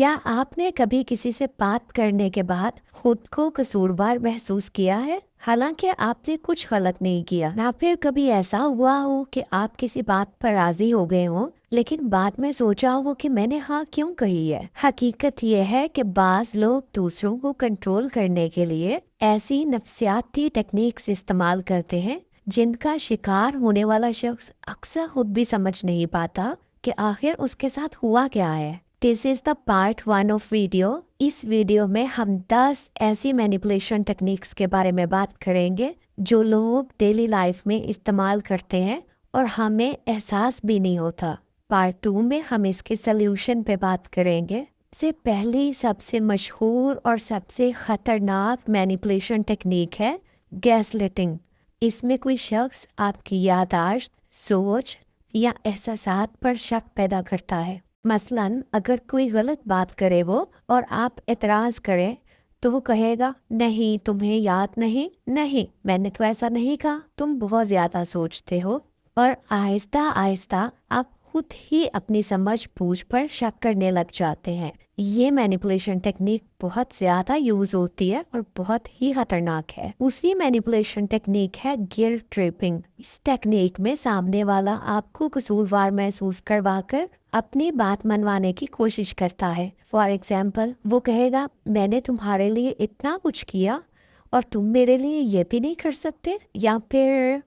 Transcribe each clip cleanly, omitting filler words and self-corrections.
क्या आपने कभी किसी से बात करने के बाद खुद को कसूरवार महसूस किया है, हालांकि आपने कुछ गलत नहीं किया? ना फिर कभी ऐसा हुआ हो कि आप किसी बात पर राजी हो गए हो लेकिन बाद में सोचा हो कि मैंने हाँ क्यों कही है? हकीकत यह है कि बाज लोग दूसरों को कंट्रोल करने के लिए ऐसी नफ्सियाती टेक्निक्स इस्तेमाल करते हैं जिनका शिकार होने वाला शख्स अक्सर खुद भी समझ नहीं पाता कि आखिर उसके साथ हुआ क्या है। This is the part 1 of video. इस वीडियो में हम 10 ऐसी मैनिपुलेशन टेक्निक्स के बारे में बात करेंगे जो लोग डेली लाइफ में इस्तेमाल करते हैं और हमें एहसास भी नहीं होता। पार्ट 2 में हम इसके सल्यूशन पे बात करेंगे। से पहली सबसे मशहूर और सबसे खतरनाक मैनिपुलेशन टेक्निक है गैसलाइटिंग। इसमें कोई शख्स आपकी याददाश्त, सोच या एहसासात पर शक पैदा करता है। मसलन अगर कोई गलत बात करे वो और आप एतराज़ करें तो वो कहेगा, नहीं तुम्हें याद नहीं, नहीं मैंने तो ऐसा नहीं कहा, तुम बहुत ज़्यादा सोचते हो। और आहिस्ता आहिस्ता आप खुद ही अपनी समझ बूझ पर शक करने लग जाते हैं। ये मैनिपुलेशन टेक्निक बहुत ज़्यादा यूज़ होती है और बहुत ही खतरनाक है। दूसरी मैनिपुलेशन टेक्निक है गिल्ट ट्रिपिंग। इस टेक्निक में सामने वाला आपको कसूरवार महसूस करवाकर अपनी बात मनवाने की कोशिश करता है। फॉर एग्जाम्पल वो कहेगा, मैंने तुम्हारे लिए इतना कुछ किया और तुम मेरे लिए ये भी नहीं कर सकते, या फिर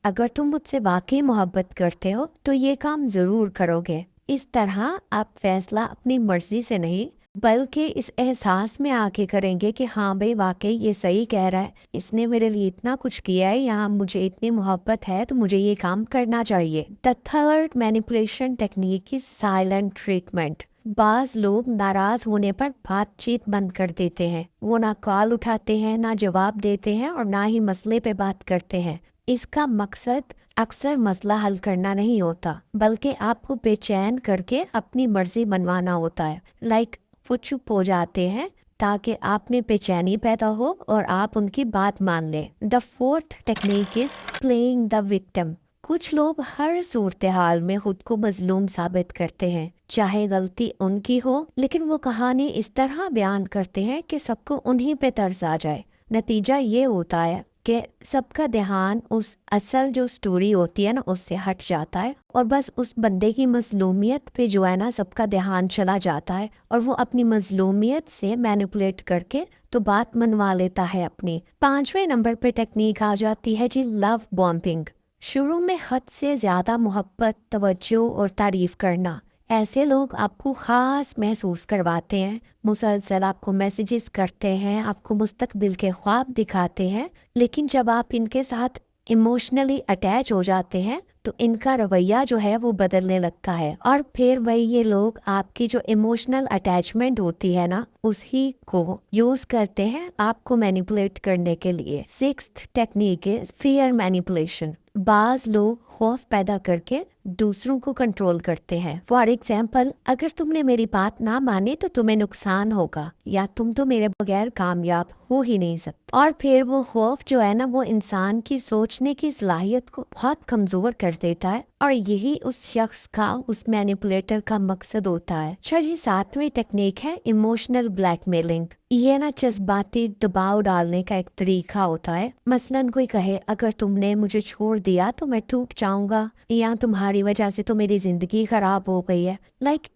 अगर तुम मुझसे वाकई मोहब्बत करते हो तो ये काम ज़रूर करोगे। इस तरह आप फैसला अपनी मर्जी से नहीं बल्कि इस एहसास में आके करेंगे कि हाँ भाई वाकई ये सही कह रहा है, इसने मेरे लिए इतना कुछ किया है या मुझे इतनी मोहब्बत है तो मुझे ये काम करना चाहिए। The third manipulation technique is silent treatment. बाज लोग नाराज होने पर बातचीत बंद कर देते हैं। वो ना कॉल उठाते हैं, ना जवाब देते हैं और ना ही मसले पे बात करते हैं। इसका मकसद अक्सर मसला हल करना नहीं होता बल्कि आपको बेचैन करके अपनी मर्जी मनवाना होता है। वो चुप हो जाते हैं ताकि आप में बेचैनी पैदा हो और आप उनकी बात मान लें। The fourth technique is playing the victim. कुछ लोग हर सूरत हाल में खुद को मजलूम साबित करते हैं, चाहे गलती उनकी हो, लेकिन वो कहानी इस तरह बयान करते हैं कि सबको उन्हीं पे तरस आ जाए। नतीजा ये होता है कि सबका ध्यान उस असल जो स्टोरी होती है ना उससे हट जाता है और बस उस बंदे की मजलूमियत पे जो है ना सबका ध्यान चला जाता है और वो अपनी मजलूमियत से मैनिपुलेट करके तो बात मनवा लेता है अपनी। 5वें नंबर पे टेक्निक आ जाती है जी लव बॉम्बिंग। शुरू में हद से ज़्यादा मोहब्बत, तवज्जो और तारीफ करना। ऐसे लोग आपको ख़ास महसूस करवाते हैं, मुसलसल आपको मैसेजेस करते हैं, आपको मुस्तकबिल के ख्वाब दिखाते हैं, लेकिन जब आप इनके साथ इमोशनली अटैच हो जाते हैं तो इनका रवैया जो है वो बदलने लगता है और फिर वही ये लोग आपकी जो इमोशनल अटैचमेंट होती है ना उसी को यूज़ करते हैं आपको मैनिपुलेट करने के लिए। 6th टेक्निक है फियर मैनिपुलेशन। बाज लोग खौफ पैदा करके दूसरों को कंट्रोल करते हैं। फॉर एग्जाम्पल, अगर तुमने मेरी बात ना माने तो तुम्हें नुकसान होगा या तुम तो मेरे बगैर कामयाब हो ही नहीं सकते। और फिर वो खौफ जो है ना वो इंसान की सोचने की सलाहियत को बहुत कमज़ोर कर देता है और यही उस शख्स का, उस मैनिपुलेटर का मकसद होता है। 7वीं टेक्निक है इमोशनल ब्लैकमेलिंग। ये ना जज्बाती दबाव डालने का एक तरीका होता है। मसलन कोई कहे, अगर तुमने मुझे छोड़ दिया तो मैं टूट जाऊंगा या तुम्हारी वजह से तो मेरी जिंदगी खराब हो गई है।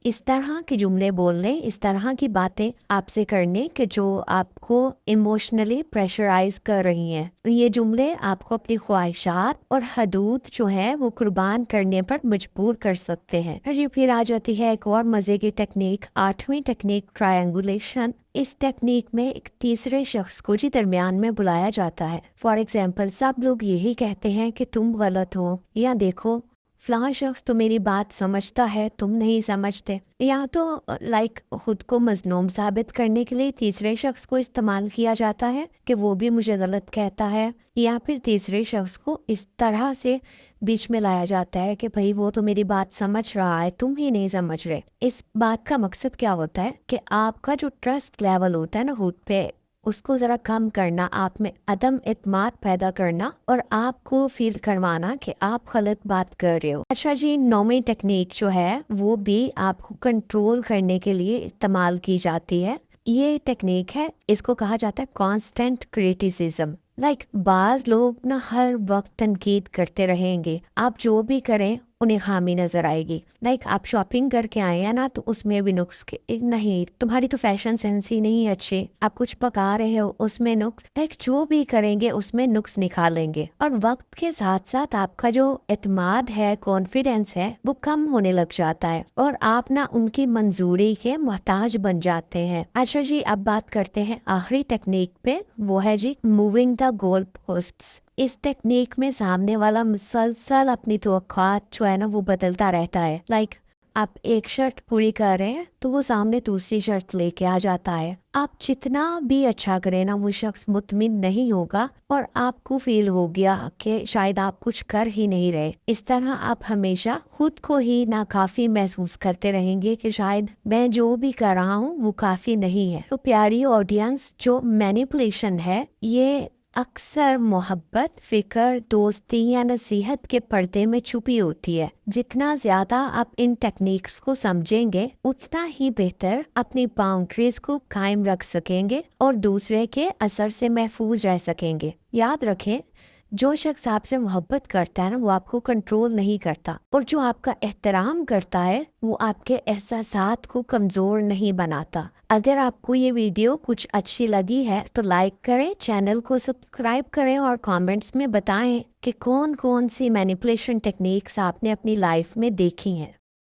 इस तरह के जुमले बोलने, इस तरह की बातें आपसे करने के जो आपको इमोशनली प्रेशराइज कर रही हैं। ये जुमले आपको अपनी ख्वाहिशात और हदूद जो है वो कुर्बान करने पर मजबूर कर सकते हैं। जी फिर आ जाती है एक और मजे की टेक्निक, 8वीं टेक्निक ट्रायंगुलेशन। इस टेक्निक में एक तीसरे शख्स को जी दरमियान में बुलाया जाता है। फॉर एग्जाम्पल, सब लोग यही कहते हैं कि तुम गलत हो, या देखो फलां शख्स तो मेरी बात समझता है, तुम नहीं समझते। या तो खुद को मजलूम साबित करने के लिए तीसरे शख्स को इस्तेमाल किया जाता है कि वो भी मुझे गलत कहता है, या फिर तीसरे शख्स को इस तरह से बीच में लाया जाता है कि भाई वो तो मेरी बात समझ रहा है, तुम ही नहीं समझ रहे। इस बात का मकसद क्या होता है कि आपका जो ट्रस्ट लेवल होता है ना खुद पे اس کو ذرا کم کرنا، آپ میں عدم اعتماد پیدا کرنا اور آپ کو فیل کروانا کہ آپ غلط بات کر رہے ہو۔ اچھا جی، نومی ٹیکنیک جو ہے وہ بھی آپ کو کنٹرول کرنے کے لیے استعمال کی جاتی ہے۔ یہ ٹیکنیک ہے، اس کو کہا جاتا ہے کانسٹنٹ کریٹیسزم۔ بعض لوگ نا ہر وقت تنقید کرتے رہیں گے، آپ جو بھی کریں انہیں خامی نظر آئے گی۔ آپ شاپنگ کر کے آئے ہیں نا تو اس میں بھی نقص نہیں، تمہاری تو فیشن سینس ہی نہیں اچھی، آپ کچھ پکا رہے ہو اس میں نقص، جو بھی کریں گے اس میں نقص نکالیں گے، اور وقت کے ساتھ ساتھ آپ کا جو اعتماد ہے، کانفیڈنس ہے، وہ کم ہونے لگ جاتا ہے اور آپ نا ان کی منظوری کے محتاج بن جاتے ہیں۔ اچھا جی، اب بات کرتے ہیں آخری ٹیکنیک پہ، وہ ہے جی موونگ دا گول پوسٹس۔ اس ٹیکنیک میں سامنے والا مسلسل اپنی توقعات جو ہے نا وہ بدلتا رہتا ہے۔ آپ ایک شرط پوری کر رہے ہیں تو وہ سامنے دوسری شرط لے کے آ جاتا ہے۔ آپ جتنا بھی اچھا کریں نا وہ شخص مطمئن نہیں ہوگا اور آپ کو فیل ہو گیا کہ شاید آپ کچھ کر ہی نہیں رہے۔ اس طرح آپ ہمیشہ خود کو ہی ناکافی محسوس کرتے رہیں گے کہ شاید میں جو بھی کر رہا ہوں وہ کافی نہیں ہے۔ تو پیاری آڈینس، جو مینیپولیشن ہے یہ اکثر محبت، فکر، دوستی یا نصیحت کے پردے میں چھپی ہوتی ہے۔ جتنا زیادہ آپ ان ٹیکنیکس کو سمجھیں گے اتنا ہی بہتر اپنی باؤنڈریز کو قائم رکھ سکیں گے اور دوسرے کے اثر سے محفوظ رہ سکیں گے۔ یاد رکھیں، جو شخص آپ سے محبت کرتا ہے نا وہ آپ کو کنٹرول نہیں کرتا، اور جو آپ کا احترام کرتا ہے وہ آپ کے احساسات کو کمزور نہیں بناتا۔ اگر آپ کو یہ ویڈیو کچھ اچھی لگی ہے تو لائک کریں، چینل کو سبسکرائب کریں اور کامنٹس میں بتائیں کہ کون کون سی مینیپولیشن ٹیکنیکس آپ نے اپنی لائف میں دیکھی ہیں۔